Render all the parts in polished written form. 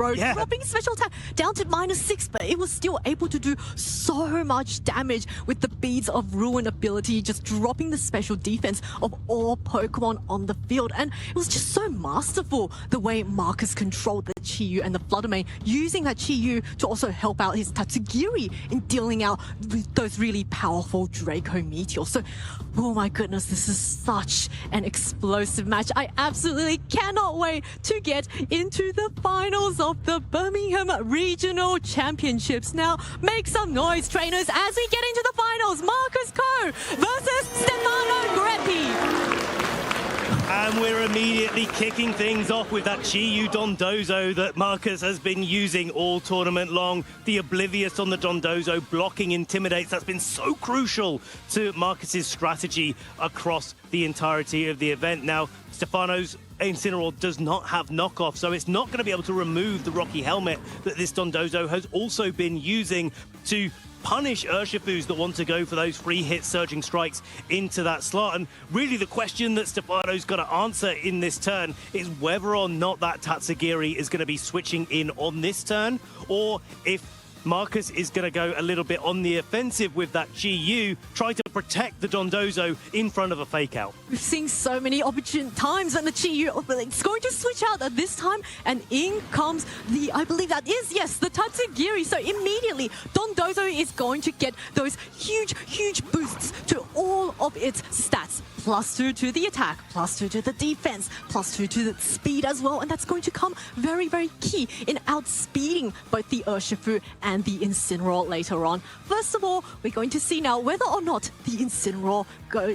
bro. Yeah. Dropping special attack down to -6, but it was still able to do so much damage with the Beads of Ruin ability, just dropping the special defense of all Pokemon on the field. And it was just so masterful the way Marcus controlled the Chi-Yu and the Fluttermane, using that Chi-Yu to also help out his Tatsugiri in dealing out with those really powerful Draco Meteors. So, oh my goodness, this is such an explosive match. I absolutely cannot wait to get into the finals of the Birmingham Regional Championships. Now, make some noise, trainers, as we get into the finals. Marcus Ko versus Stefano Greppi. And we're immediately kicking things off with that Chi-Yu Dondozo that Marcus has been using all tournament long. The Oblivious on the Dondozo, blocking intimidates. That's been so crucial to Marcus's strategy across the entirety of the event. Now, Stefano's Incineroar does not have knockoff, so it's not going to be able to remove the Rocky Helmet that this Dondozo has also been using to punish Urshifus that want to go for those free hit surging strikes into that slot. And really the question that Stefano's got to answer in this turn is whether or not that Tatsugiri is going to be switching in on this turn, or if Marcus is going to go a little bit on the offensive with that Chi-Yu, try to protect the Dondozo in front of a fake out. We've seen so many opportune times when the Chi-Yu it's going to switch out at this time, and in comes the, I believe that is, yes, the Tatsugiri. So immediately, Dondozo is going to get those huge boosts to all of its stats. +2 to the attack, +2 to the defense, +2 to the speed as well. And that's going to come very, very key in outspeeding both the Urshifu and the Incineroar later on. First of all, we're going to see now whether or not the Incineroar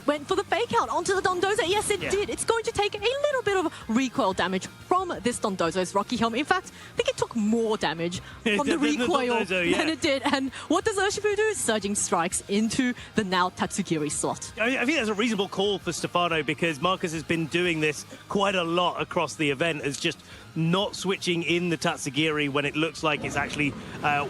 went for the fake out onto the Dondozo. Yes, it did. It's going to take a little bit of recoil damage from this Dondozo's Rocky Helmet. In fact, I think it took more damage from the recoil than it did. And what does Urshifu do? Surging strikes into the now Tatsugiri slot. I think that's a reasonable call for Stefano, because Marcus has been doing this quite a lot across the event, as just not switching in the Tatsugiri when it looks like it's actually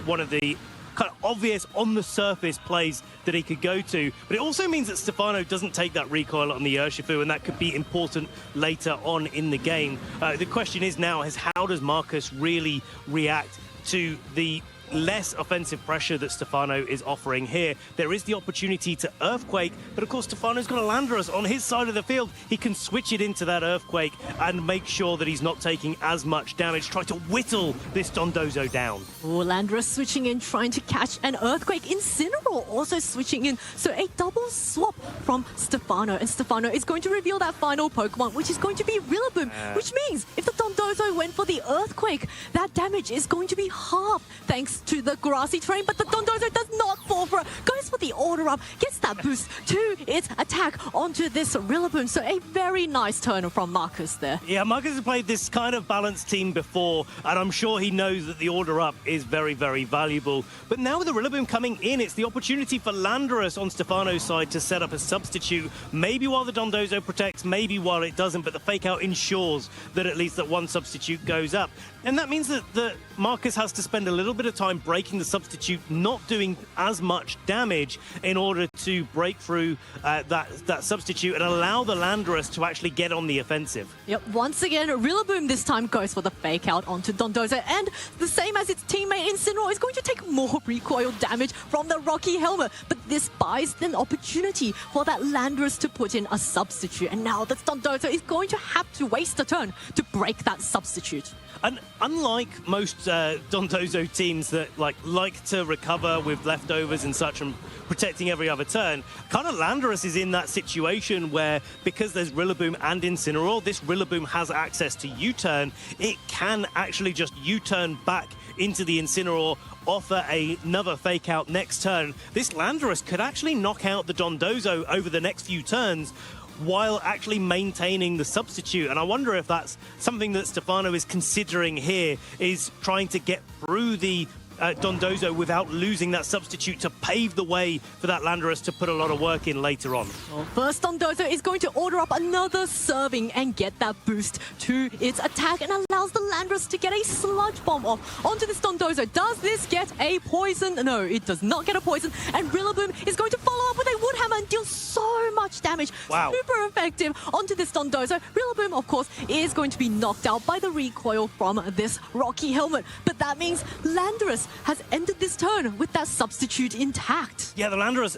one of the kind of obvious on the surface plays that he could go to. But it also means that Stefano doesn't take that recoil on the Urshifu, and that could be important later on in the game. The question is now is how does Marcus really react to the less offensive pressure that Stefano is offering here? There is the opportunity to Earthquake, but of course Stefano's got a Landorus on his side of the field. He can switch it into that Earthquake and make sure that he's not taking as much damage, try to whittle this Dondozo down. Oh, Landorus switching in, trying to catch an Earthquake. Incineroar also switching in. So a double swap from Stefano, and Stefano is going to reveal that final Pokemon, which is going to be Rillaboom, which means if the Dondozo went for the Earthquake, that damage is going to be half thanks to the grassy terrain, but the Dondozo does not fall for it. Goes for the order up, gets that boost to its attack onto this Rillaboom. So a very nice turn from Marcus there. Yeah, Marcus has played this kind of balanced team before, and I'm sure he knows that the order up is very, very valuable. But now with the Rillaboom coming in, it's the opportunity for Landorus on Stefano's side to set up a substitute, maybe while the Dondozo protects, maybe while it doesn't, but the fake out ensures that at least that one substitute goes up. And that means that Marcus has to spend a little bit of time breaking the substitute, not doing as much damage in order to break through that substitute and allow the Landorus to actually get on the offensive. Yep, once again, Rillaboom this time goes for the fake out onto Dondozo, and the same as its teammate Incineroar is going to take more recoil damage from the Rocky Helmet, but this buys an opportunity for that Landorus to put in a substitute, and now that Dondozo is going to have to waste a turn to break that substitute. And unlike most Dondozo teams that like to recover with leftovers and such and protecting every other turn, kind of Landorus is in that situation where, because there's Rillaboom and Incineroar, this Rillaboom has access to U-turn. It can actually just U-turn back into the Incineroar, offer another fake out next turn. This Landorus could actually knock out the Dondozo over the next few turns while actually maintaining the substitute. And I wonder if that's something that Stefano is considering here, is trying to get through the Dondozo without losing that substitute to pave the way for that Landorus to put a lot of work in later on. Well, first, Dondozo is going to order up another serving and get that boost to its attack and allows the Landorus to get a sludge bomb off onto this Dondozo. Does this get a poison? No, it does not get a poison. And Rillaboom is going to follow up with a Wood Hammer and deal so much damage. Wow. Super effective onto this Dondozo. Rillaboom, of course, is going to be knocked out by the recoil from this Rocky Helmet. But that means Landorus has ended this turn with that substitute intact. Yeah, the Landorus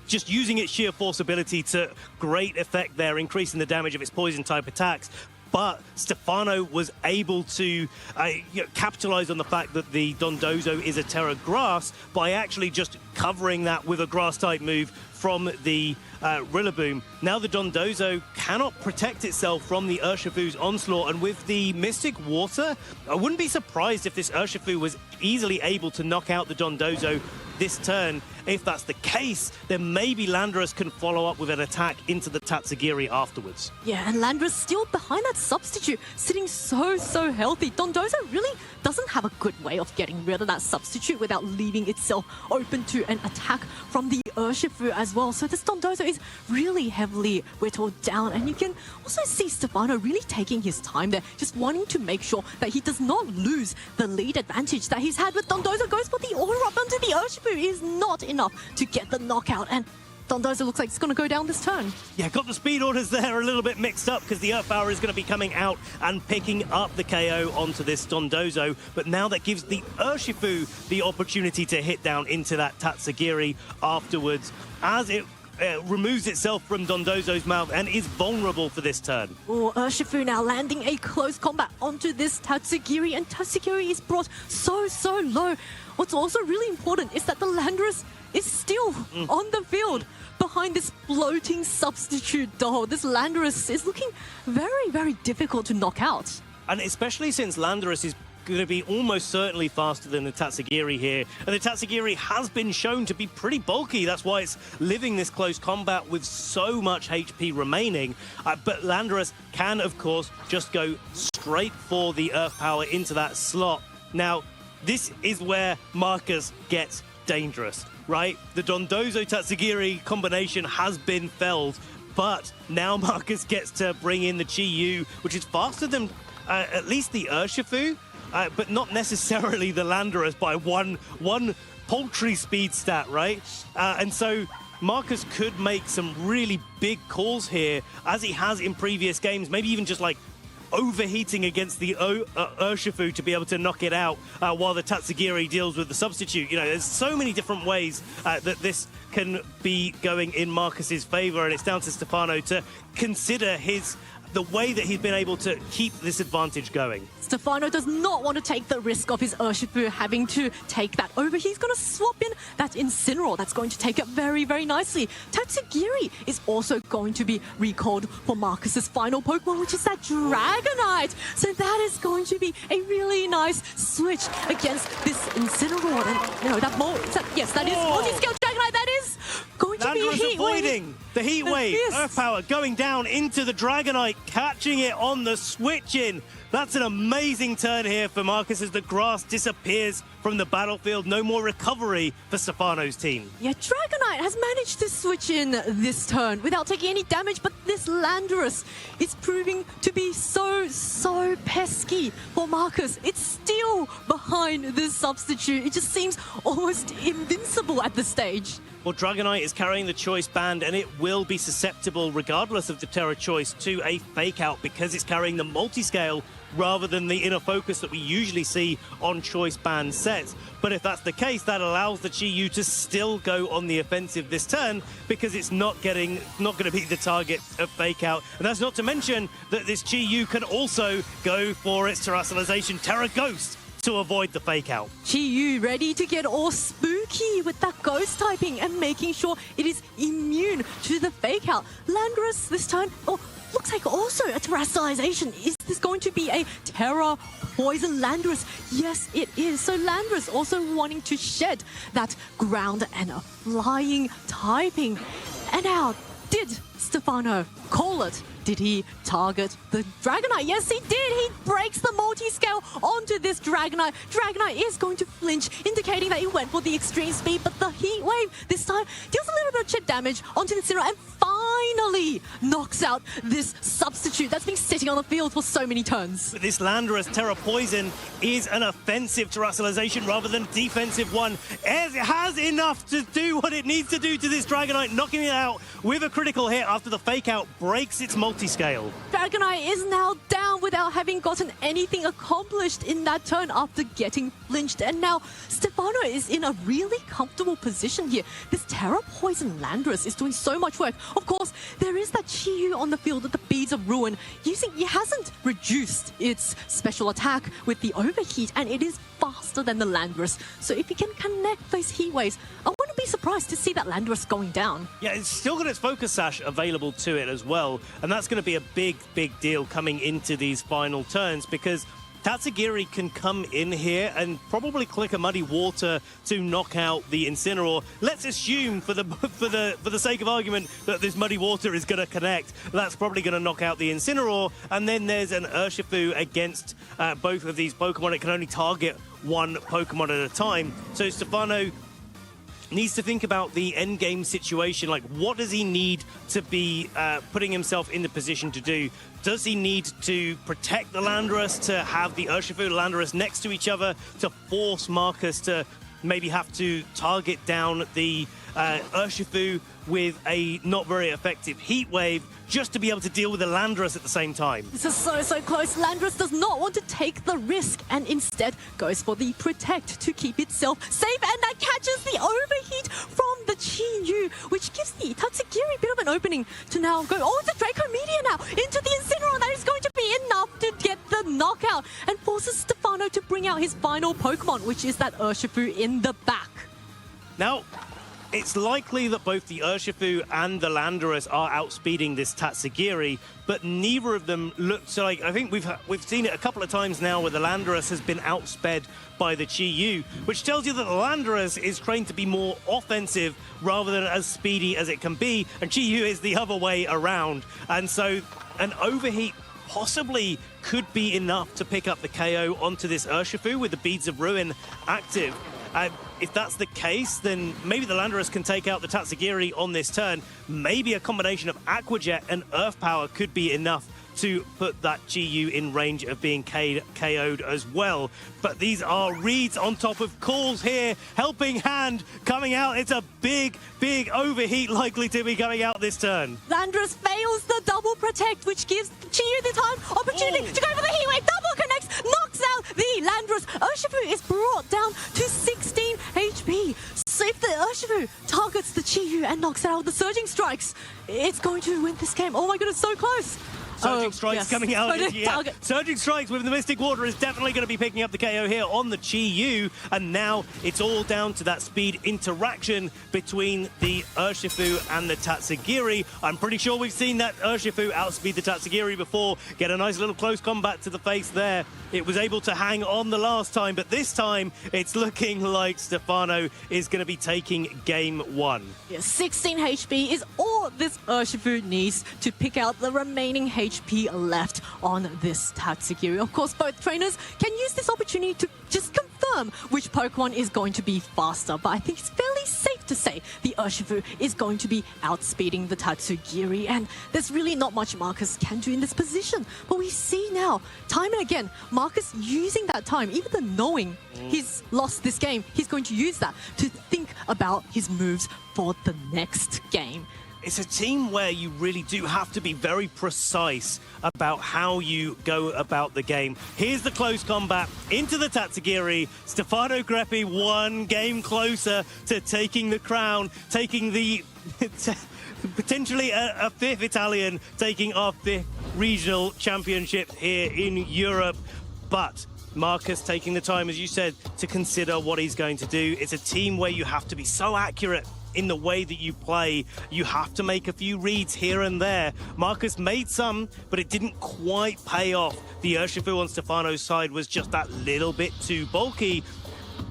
just using its sheer force ability to great effect there, increasing the damage of its poison-type attacks. But Stefano was able to capitalize on the fact that the Dondozo is a Terra Grass by actually just covering that with a Grass-type move from the Rillaboom. Now the Dondozo cannot protect itself from the Urshifu's onslaught, and with the Mystic Water, I wouldn't be surprised if this Urshifu was easily able to knock out the Dondozo this turn. If that's the case, then maybe Landorus can follow up with an attack into the Tatsugiri afterwards. Yeah, and Landorus still behind that substitute, sitting so healthy. Dondozo really doesn't have a good way of getting rid of that substitute without leaving itself open to an attack from the Urshifu as well. So this Dondozo is really heavily whittled down, and you can also see Stefano really taking his time there, just wanting to make sure that he does not lose the lead advantage that he's had with Dondozo. Goes for the order up onto the Urshifu, is not enough to get the knockout, and Dondozo looks like it's going to go down this turn. Yeah, got the speed orders there a little bit mixed up because the Earth Power is going to be coming out and picking up the KO onto this Dondozo. But now that gives the Urshifu the opportunity to hit down into that Tatsugiri afterwards as it removes itself from Dondozo's mouth and is vulnerable for this turn. Oh, Urshifu now landing a close combat onto this Tatsugiri, and Tatsugiri is brought so low. What's also really important is that the Landorus is still on the field behind this floating substitute doll. This Landorus is looking very difficult to knock out. And especially since Landorus is going to be almost certainly faster than the Tatsugiri here. And the Tatsugiri has been shown to be pretty bulky. That's why it's living this close combat with so much HP remaining. But Landorus can, of course, just go straight for the Earth Power into that slot. Now, this is where Marcus gets dangerous, right? The Dondozo Tatsugiri combination has been felled, but now Marcus gets to bring in the Chi-Yu, which is faster than at least the Urshifu, but not necessarily the Landorus by one paltry speed stat, right? And so Marcus could make some really big calls here, as he has in previous games, maybe even just like overheating against the Urshifu to be able to knock it out while the Tatsugiri deals with the substitute. You know, there's so many different ways that this can be going in Marcus's favor, and it's down to Stefano to consider the way that he's been able to keep this advantage going. Stefano does not want to take the risk of his Urshifu having to take that over. He's going to swap in that Incineroar. That's going to take it very nicely. Tatsugiri is also going to be recalled for Marcus's final Pokemon, which is that Dragonite. So that is going to be a really nice switch against this Incineroar. And, you know, that is multi-scale Dragonite. That is going to be a heat avoiding the heat wave. Earth Power going down into the Dragonite, catching it on the switch-in. That's an amazing turn here for Marcus as the grass disappears from the battlefield. No more recovery for Stefano's team. Yeah, Dragonite has managed to switch in this turn without taking any damage, but this Landorus is proving to be so pesky for Marcus. It's still behind this substitute. It just seems almost invincible at this stage. Well, Dragonite is carrying the Choice Band, and it will be susceptible, regardless of the Terra Choice, to a Fake Out because it's carrying the multi-scale rather than the inner focus that we usually see on Choice Band sets. But if that's the case, that allows the Chi-Yu to still go on the offensive this turn because it's not going to be the target of Fake Out. And that's not to mention that this Chi-Yu can also go for its Terrassalization Terra Ghost to avoid the Fake Out. Chi-Yu ready to get all spooky with that ghost typing and making sure it is immune to the Fake Out. Landorus this time, looks like also a Terrassalization. Is this going to be a Terra Poison Landorus? Yes, it is. So Landorus also wanting to shed that ground and a flying typing. And now, did Stefano, call it. Did he target the Dragonite? Yes, he did. He breaks the multi-scale onto this Dragonite. Dragonite is going to flinch, indicating that he went for the extreme speed, but the Heat Wave this time deals a little bit of chip damage onto the Incineroar and finally knocks out this substitute that's been sitting on the field for so many turns. But this Landorus Terra Poison is an offensive terrestrialization rather than a defensive one. It has enough to do what it needs to do to this Dragonite, knocking it out with a critical hit after the fake out breaks its multi-scale. Dragonite is now down without having gotten anything accomplished in that turn after getting flinched. And now Stefano is in a really comfortable position here. This Terra Poison Landorus is doing so much work. Of course, there is that Chi-Yu on the field with the Beads of Ruin. It hasn't reduced its special attack with the overheat, and it is faster than the Landorus. So if he can connect those heat waves, I wouldn't be surprised to see that Landorus going down. Yeah, it's still got its Focus Sash available to it as well, and that's going to be a big deal coming into these final turns, because Tatsugiri can come in here and probably click a Muddy Water to knock out the Incineroar. Let's assume, for the sake of argument, that this Muddy Water is going to connect. That's probably going to knock out the Incineroar, and then there's an Urshifu against both of these Pokemon. It can only target one Pokemon at a time. So Stefano needs to think about the end game situation. Like, what does he need to be putting himself in the position to do? Does he need to protect the Landorus, to have the Urshifu and Landorus next to each other, to force Marcus to maybe have to target down the Urshifu with a not very effective Heat Wave, just to be able to deal with the Landorus at the same time? This is so close. Landorus does not want to take the risk and instead goes for the Protect to keep itself safe, and that catches the overheat from the Chi-Yu, which gives the Tatsugiri a bit of an opening to now go, oh, it's a Draco Meteor now into the Incineroar. That is going to be enough to get the knockout and forces Stefano to bring out his final Pokemon, which is that Urshifu in the back. Now, it's likely that both the Urshifu and the Landorus are outspeeding this Tatsugiri, but neither of them looks like... I think we've seen it a couple of times now where the Landorus has been outsped by the Chi-Yu, which tells you that the Landorus is trained to be more offensive rather than as speedy as it can be, and Chi-Yu is the other way around. And so an overheat possibly could be enough to pick up the KO onto this Urshifu with the Beads of Ruin active. If that's the case, then maybe the Landorus can take out the Tatsugiri on this turn. Maybe a combination of Aqua Jet and Earth Power could be enough to put that Chi-Yu in range of being KO'd as well. But these are reads on top of calls here. Helping Hand coming out. It's a big overheat likely to be coming out this turn. Landorus fails the double Protect, which gives Chi-Yu the time opportunity to go for the Heat Wave. Double connects, knocks out the Landorus. Urshifu is brought down to 16 HP. So if the Urshifu targets the Chi-Yu and knocks it out with the Surging Strikes, it's going to win this game. Oh my goodness, so close. Surging Strikes coming out. Yeah. Surging Strikes with the Mystic Water is definitely going to be picking up the KO here on the Chi-Yu. And now it's all down to that speed interaction between the Urshifu and the Tatsugiri. I'm pretty sure we've seen that Urshifu outspeed the Tatsugiri before. Get a nice little close combat to the face there. It was able to hang on the last time, but this time it's looking like Stefano is going to be taking game one. Yeah, 16 HP is all this Urshifu needs to pick out the remaining HP left on this Tatsugiri. Of course, both trainers can use this opportunity to just confirm which Pokemon is going to be faster, but I think it's fairly safe to say the Urshifu is going to be outspeeding the Tatsugiri, and there's really not much Marcus can do in this position. But we see now, time and again, Marcus using that time, even though knowing he's lost this game, he's going to use that to think about his moves for the next game. It's a team where you really do have to be very precise about how you go about the game. Here's the close combat into the Tatsugiri. Stefano Greppi one game closer to taking the crown, taking the potentially a fifth Italian, taking our fifth regional championship here in Europe. But Marcus taking the time, as you said, to consider what he's going to do. It's a team where you have to be so accurate in the way that you play. You have to make a few reads here and there. Marcus made some, but it didn't quite pay off. The Urshifu on Stefano's side was just that little bit too bulky.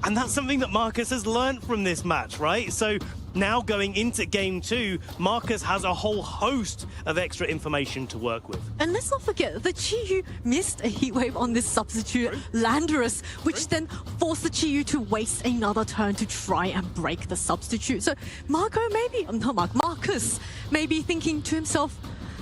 And that's something that Marcus has learned from this match, right? So now going into game 2, Marcus has a whole host of extra information to work with. And let's not forget that Chi-Yu missed a heat wave on this substitute Landorus, which then forced the Chi-Yu to waste another turn to try and break the substitute. So Marcus may be thinking to himself,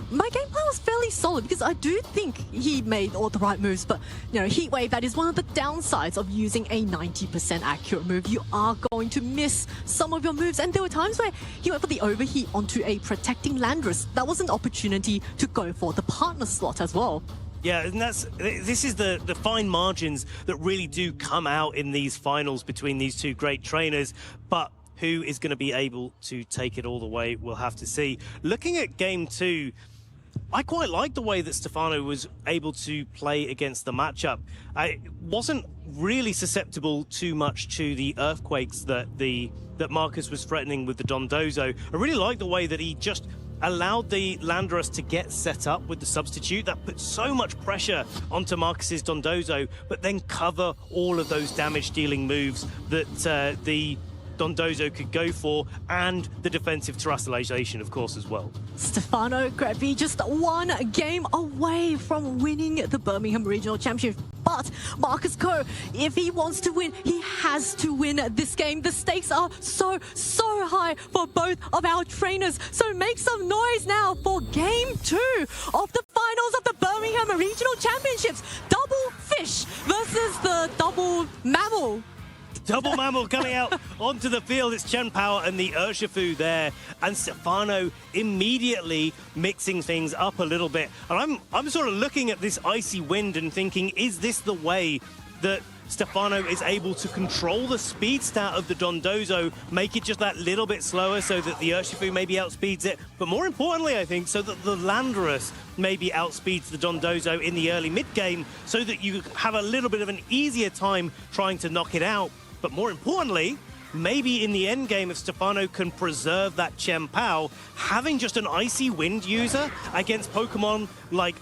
my game plan was fairly solid because I do think he made all the right moves, but Heat Wave, that is one of the downsides of using a 90% accurate move. You are going to miss some of your moves, and there were times where he went for the overheat onto a protecting Landorus. That was an opportunity to go for the partner slot as well. Yeah, and this is the fine margins that really do come out in these finals between these two great trainers, but who is going to be able to take it all the way, we'll have to see. Looking at game 2, I quite like the way that Stefano was able to play against the matchup. I wasn't really susceptible too much to the earthquakes that Marcus was threatening with the Dondozo. I really like the way that he just allowed the Landorus to get set up with the substitute. That put so much pressure onto Marcus's Dondozo, but then cover all of those damage-dealing moves that the Dondozo could go for, and the defensive terrestrialization, of course, as well. Stefano Greppi just one game away from winning the Birmingham Regional Championship. But Marcus Coe, if he wants to win, he has to win this game. The stakes are so high for both of our trainers. So make some noise now for game 2 of the finals of the Birmingham Regional Championships. Double fish versus the double mammal. Double mammal coming out onto the field. It's Chen Pao and the Urshifu there, and Stefano immediately mixing things up a little bit. And I'm sort of looking at this icy wind and thinking, is this the way that Stefano is able to control the speed stat of the Dondozo, make it just that little bit slower so that the Urshifu maybe outspeeds it, but more importantly, I think, so that the Landorus maybe outspeeds the Dondozo in the early mid-game, so that you have a little bit of an easier time trying to knock it out. But more importantly, maybe in the end game, if Stefano can preserve that Chen Pao, having just an icy wind user against Pokemon like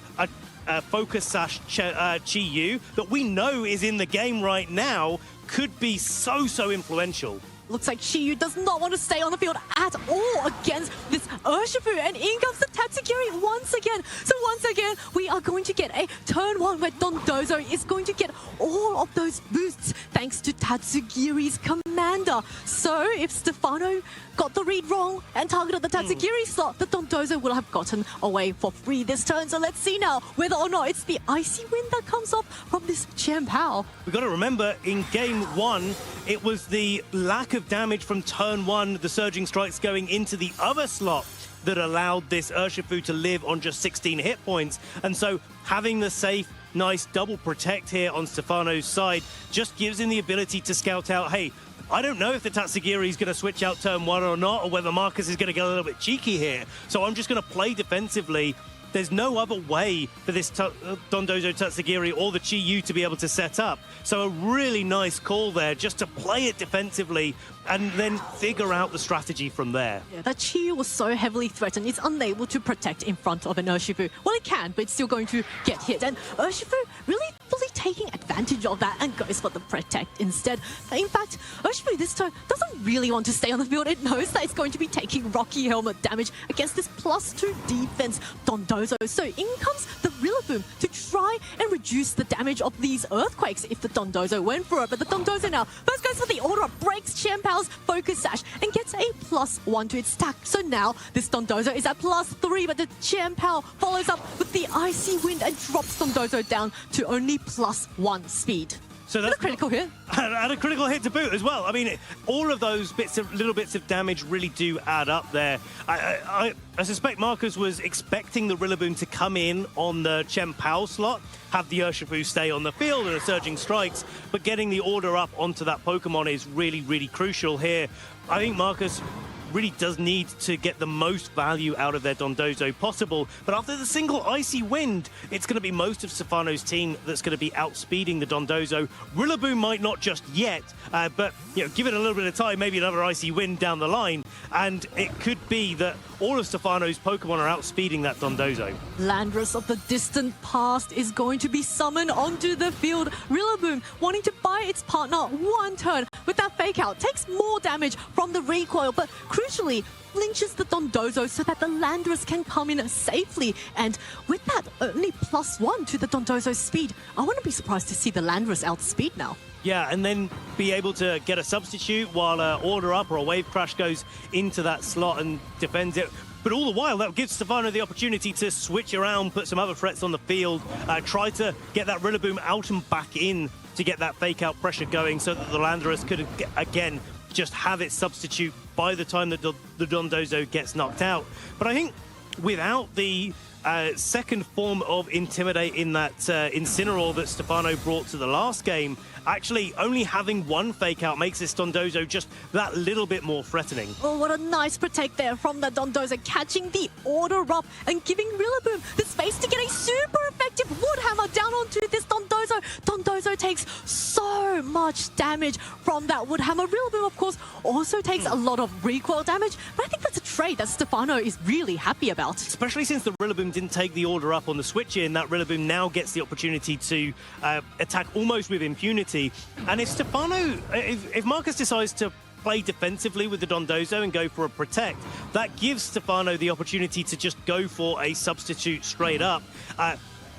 a Focus Sash Chi-Yu that we know is in the game right now could be so influential. Looks like Chi-Yu does not want to stay on the field at all against this Urshifu, and in comes the Tatsugiri once again. So once again, we are going to get a turn 1 where Dondozo is going to get all of those boosts thanks to Tatsugiri's commander. So if Stefano got the read wrong and targeted the Tatsugiri slot, the Dondozo will have gotten away for free this turn. So let's see now whether or not it's the icy wind that comes off from this Chen Pao. We've got to remember, in game 1, it was the lack of damage from turn 1, the surging strikes going into the other slot, that allowed this Urshifu to live on just 16 hit points. And so having the safe, nice double protect here on Stefano's side just gives him the ability to scout out, hey, I don't know if the Tatsugiri is going to switch out turn 1 or not, or whether Marcus is going to get a little bit cheeky here. So I'm just going to play defensively. There's no other way for this Dondozo Tatsugiri or the Chi-Yu to be able to set up. So a really nice call there, just to play it defensively and then figure out the strategy from there. Yeah, that Chi-Yu was so heavily threatened, it's unable to protect in front of an Urshifu. Well, it can, but it's still going to get hit. And Urshifu really fully taking advantage of that and goes for the protect instead. In fact, Urshifu this turn doesn't really want to stay on the field. It knows that it's going to be taking Rocky Helmet damage against this +2 defense Dondozo. So in comes the Rillaboom to try and reduce the damage of these earthquakes if the Dondozo went for it. But the Dondozo now first goes for the order up, breaks Chen Pao's Focus Sash and gets a +1 to its stack. So now this Dondozo is at +3, but the Chen Pao follows up with the icy wind and drops Dondozo down to only +1 speed. So that's a critical hit. And a critical hit to boot as well. I mean, all of those little bits of damage really do add up there. I suspect Marcus was expecting the Rillaboom to come in on the Chen Pao slot, have the Urshifu stay on the field and a surging strikes, but getting the order up onto that Pokemon is really crucial here. I think Marcus really does need to get the most value out of their Dondozo possible. But after the single Icy Wind, it's going to be most of Stefano's team that's going to be outspeeding the Dondozo. Rillaboom might not just yet, but give it a little bit of time, maybe another Icy Wind down the line, and it could be that all of Stefano's Pokemon are outspeeding that Dondozo. Landorus of the distant past is going to be summoned onto the field. Rillaboom wanting to buy its partner one turn with that fake out. Takes more damage from the recoil, but crucially flinches the Dondozo so that the Landorus can come in safely. And with that only +1 to the Dondozo's speed, I wouldn't be surprised to see the Landorus outspeed now. Yeah, and then be able to get a substitute while Order Up or a Wave Crash goes into that slot and defends it. But all the while, that gives Stefano the opportunity to switch around, put some other threats on the field, try to get that Rillaboom out and back in to get that fake-out pressure going so that the Landorus could, again, just have its substitute by the time that the Dondozo gets knocked out. But I think without the second form of Intimidate in that Incineroar that Stefano brought to the last game, actually only having one fake out makes this Dondozo just that little bit more threatening. Oh, what a nice protect there from the Dondozo, catching the Order Up and giving Rillaboom the space to get a super effective Wood Hammer down onto this Dondozo. Dondozo takes so much damage from that Wood Hammer. Rillaboom, of course, also takes a lot of recoil damage, but I think that's a trade that Stefano is really happy about. Especially since the Rillaboom didn't take the Order Up on the switch in, that Rillaboom now gets the opportunity to attack almost with impunity. And if Stefano, if Marcus decides to play defensively with the Dondozo and go for a protect, that gives Stefano the opportunity to just go for a substitute straight up.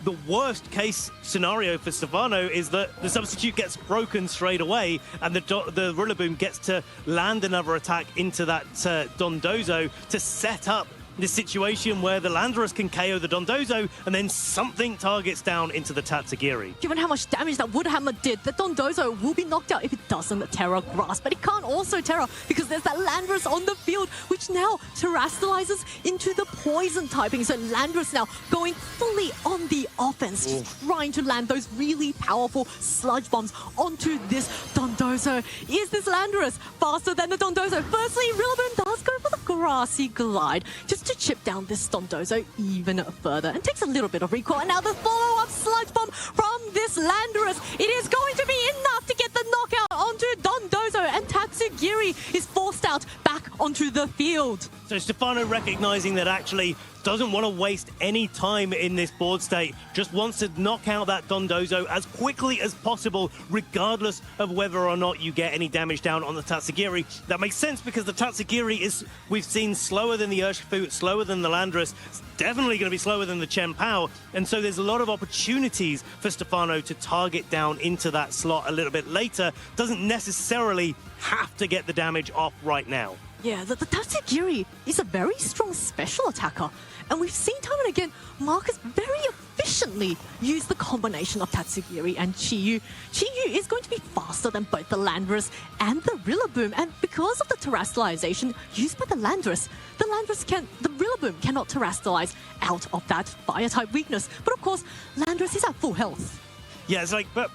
The worst case scenario for Stefano is that the substitute gets broken straight away and the Rillaboom gets to land another attack into that Dondozo to set up this situation where the Landorus can KO the Dondozo and then something targets down into the Tatsugiri. Given how much damage that Wood Hammer did, the Dondozo will be knocked out if it doesn't Terra Grass. But it can't also Terra because there's that Landorus on the field, which now terastallizes into the poison typing. So Landorus now going fully on the offense, just trying to land those really powerful sludge bombs onto this Dondozo. Is this Landorus faster than the Dondozo? Firstly, Rillaboom does go for the Grassy Glide, just to chip down this Dondozo even further, and takes a little bit of recoil. And now the follow-up sludge bomb from this Landorus. It is going to be enough to get the knockout onto Dondozo, and Tatsugiri is forced out back onto the field. So Stefano recognizing that actually doesn't want to waste any time in this board state, just wants to knock out that Dondozo as quickly as possible, regardless of whether or not you get any damage down on the Tatsugiri. That makes sense because the Tatsugiri is, we've seen, slower than the Urshifu, slower than the Landorus, definitely going to be slower than the Chen Pao, and so there's a lot of opportunities for Stefano to target down into that slot a little bit later. Doesn't necessarily have to get the damage off right now. Yeah, the Tatsugiri is a very strong special attacker. And we've seen time and again Marcus very efficiently use the combination of Tatsugiri and Chi-Yu. Chi-Yu is going to be faster than both the Landorus and the Rillaboom. And because of the terastallization used by the Landorus the Rillaboom cannot terastallize out of that fire-type weakness. But of course, Landorus is at full health. Yeah, it's like, but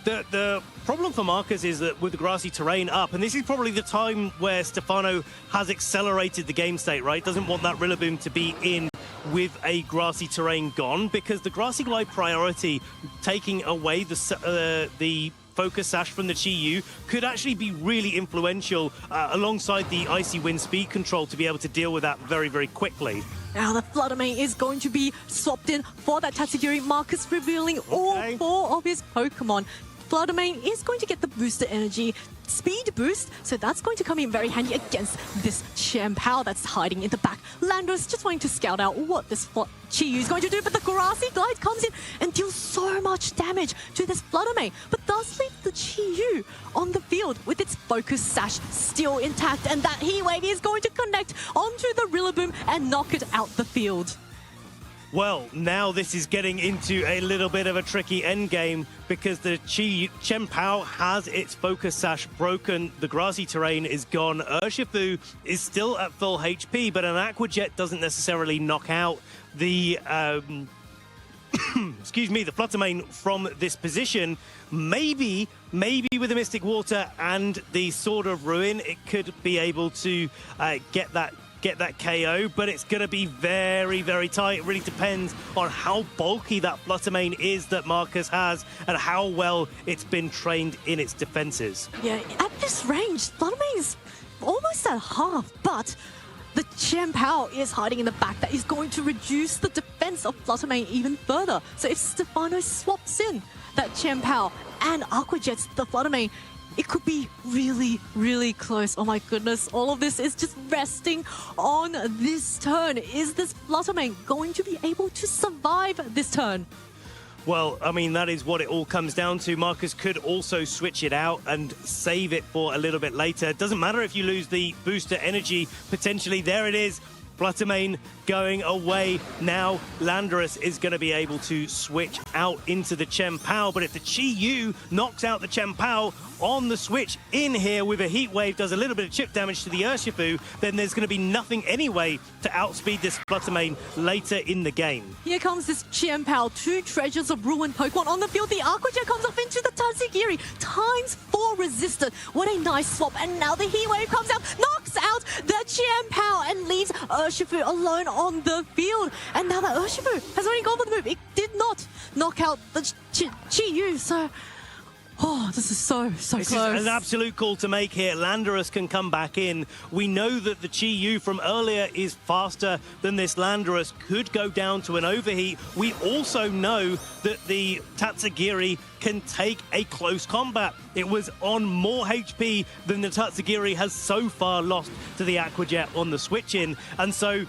the problem for Marcus is that with the grassy terrain up, and this is probably the time where Stefano has accelerated the game state, right? Doesn't want that Rillaboom to be in with a grassy terrain gone, because the grassy glide priority, taking away the focus sash from the Chi-Yu, could actually be really influential alongside the Icy Wind speed control to be able to deal with that very, very quickly. Now the Flutter Mane is going to be swapped in for that Tatsugiri. Marcus revealing all 4 of his Pokemon. Flutter Mane is going to get the boosted energy speed boost, so that's going to come in very handy against this Chen Pao that's hiding in the back. Landorus just wanting to scout out what this Chi-Yu is going to do, but the Grassy Glide comes in and deals so much damage to this Flutter Mane, but does leave the Chi-Yu on the field with its focus sash still intact, and that Heat Wave is going to connect onto the Rillaboom and knock it out the field. Well, now this is getting into a little bit of a tricky endgame because the Chen Pao has its focus sash broken. The grassy terrain is gone. Urshifu is still at full HP, but an Aqua Jet doesn't necessarily knock out the excuse me, the Fluttermane from this position. Maybe with the Mystic Water and the Sword of Ruin, it could be able to get that KO, but it's going to be very, very tight. It really depends on how bulky that Fluttermane is that Marcus has and how well it's been trained in its defenses. Yeah, at this range, Fluttermane is almost at half, but the Chen Pao is hiding in the back. That is going to reduce the defense of Fluttermane even further. So if Stefano swaps in that Chen Pao and Aqua Jets the Fluttermane, it could be really, really close. Oh my goodness, all of this is just resting on this turn. Is this Fluttermane going to be able to survive this turn? Well, I mean, that is what it all comes down to. Marcus could also switch it out and save it for a little bit later. It doesn't matter if you lose the booster energy, potentially. There it is. Fluttermane going away. Now Landorus is going to be able to switch out into the Chen Pao, but if the Chi Yu knocks out the Chen Pao on the switch in here with a Heat Wave, does a little bit of chip damage to the Urshifu, then there's going to be nothing anyway to outspeed this Fluttermane later in the game. Here comes this Chen Pao, 2 Treasures of Ruin Pokemon on the field. The Aqua Jet comes off into the Tatsugiri, ×4 resisted. What a nice swap, and now the Heat Wave comes out, knocks out the Chen Pao and leaves Urshifu alone on the field. And now that Urshifu has already gone for the move, it did not knock out the Chi Yu, so... Oh, this is so close. This is an absolute call to make here. Landorus can come back in. We know that the Chi Yu from earlier is faster than this Landorus. Could go down to an overheat. We also know that the Tatsugiri can take a close combat. It was on more HP than the Tatsugiri has so far lost to the Aqua Jet on the switch-in. And so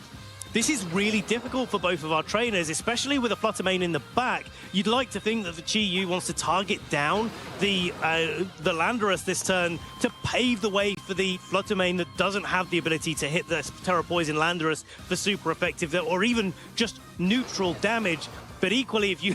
this is really difficult for both of our trainers, especially with a Fluttermane in the back. You'd like to think that the Chi Yu wants to target down the Landorus this turn to pave the way for the Fluttermane that doesn't have the ability to hit the Terra Poison Landorus for super effective or even just neutral damage. But equally, if you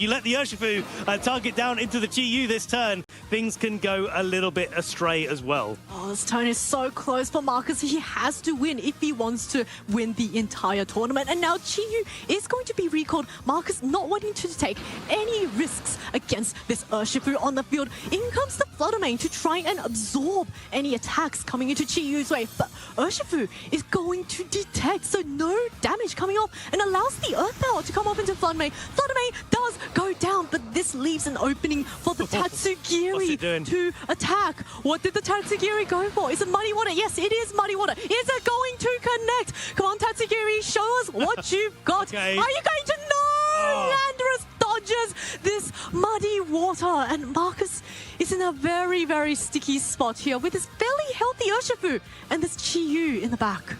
let the Urshifu target down into the Chi Yu this turn, things can go a little bit astray as well. Oh, this turn is so close for Marcus. He has to win if he wants to win the entire tournament. And now Chi Yu is going to be recalled. Marcus not wanting to take any risks against this Urshifu on the field. In comes the Fluttermane to try and absorb any attacks coming into Chi Yu's way. But Urshifu is going to detect, so no damage coming off, and allows the Earth Power to come off into Fluttermane. Fluttermane does go down, but this leaves an opening for the Tatsugiri to attack. What did the Tatsugiri go for? Is it Muddy Water? Yes, it is Muddy Water. Is it going to connect? Come on, Tatsugiri, show us what you've got. Okay. Are you going to know? Landorus dodges this Muddy Water, and Marcus is in a very, very sticky spot here with this fairly healthy Urshifu and this Chi Yu in the back.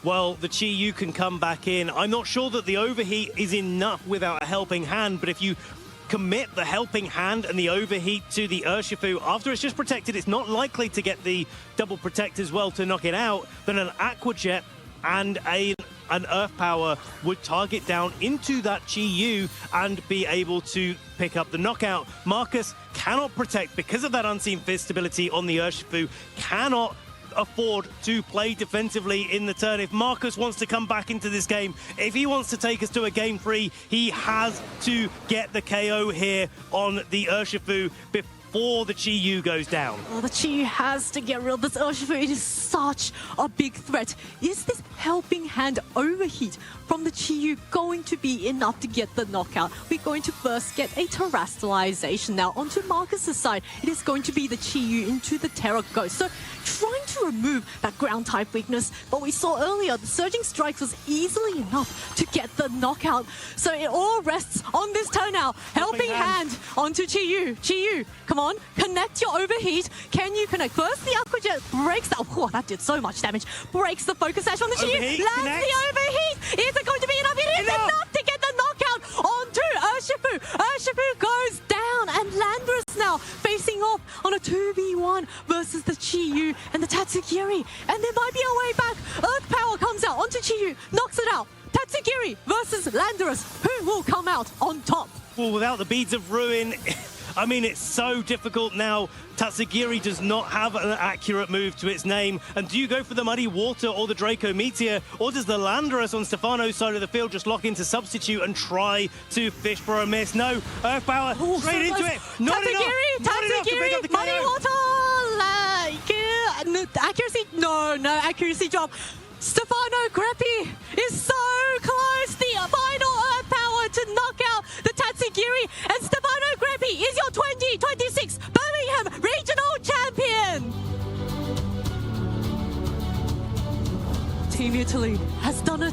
Well, the Chi Yu can come back in. I'm not sure that the overheat is enough without a helping hand, but if you commit the helping hand and the overheat to the Urshifu, after it's just protected, it's not likely to get the double protect as well to knock it out, then an Aqua Jet and an Earth Power would target down into that Chi Yu and be able to pick up the knockout. Marcus cannot protect because of that Unseen Fist ability on the Urshifu, cannot afford to play defensively in the turn. If Marcus wants to come back into this game, if he wants to take us to a game 3, he has to get the KO here on the Urshifu before the Chi Yu goes down. Oh, the Chi Yu has to get rid of this Urshifu. It is such a big threat. Is this helping hand overheat from the Chi Yu going to be enough to get the knockout? We're going to first get a terrestrialization now onto Marcus's side. It is going to be the Chi Yu into the Terra Ghost. So trying to remove that ground type weakness, but we saw earlier the Surging Strikes was easily enough to get the knockout. So it all rests on this turn now. Helping hand onto Chi Yu. Chi Yu, come on, connect your overheat. Can you connect? First, the Aqua Jet breaks that. Oh, that did so much damage. Breaks the focus sash on the Chi Yu. Lands the overheat. Is it going to be enough? It is enough to get the knockout onto Urshifu. Urshifu goes down, and Landorus now facing off on a 2v1 versus the Chi Yu and the Tatsugiri. And there might be a way back. Earth Power comes out onto Chi Yu, knocks it out. Tatsugiri versus Landorus. Who will come out on top? Well, without the Beads of Ruin, I mean, it's so difficult now. Tatsugiri does not have an accurate move to its name. And do you go for the Muddy Water or the Draco Meteor? Or does the Landorus on Stefano's side of the field just lock into substitute and try to fish for a miss? No, Earth Power straight into it. Not enough. Not enough to pick up the Muddy KO. Water! Accuracy? No accuracy drop. Stefano Greppi is so close. The final Earth Power to knock out the Tatsugiri. And Stefano Greppi is your 2026 Birmingham Regional Champion. Team Italy has done it.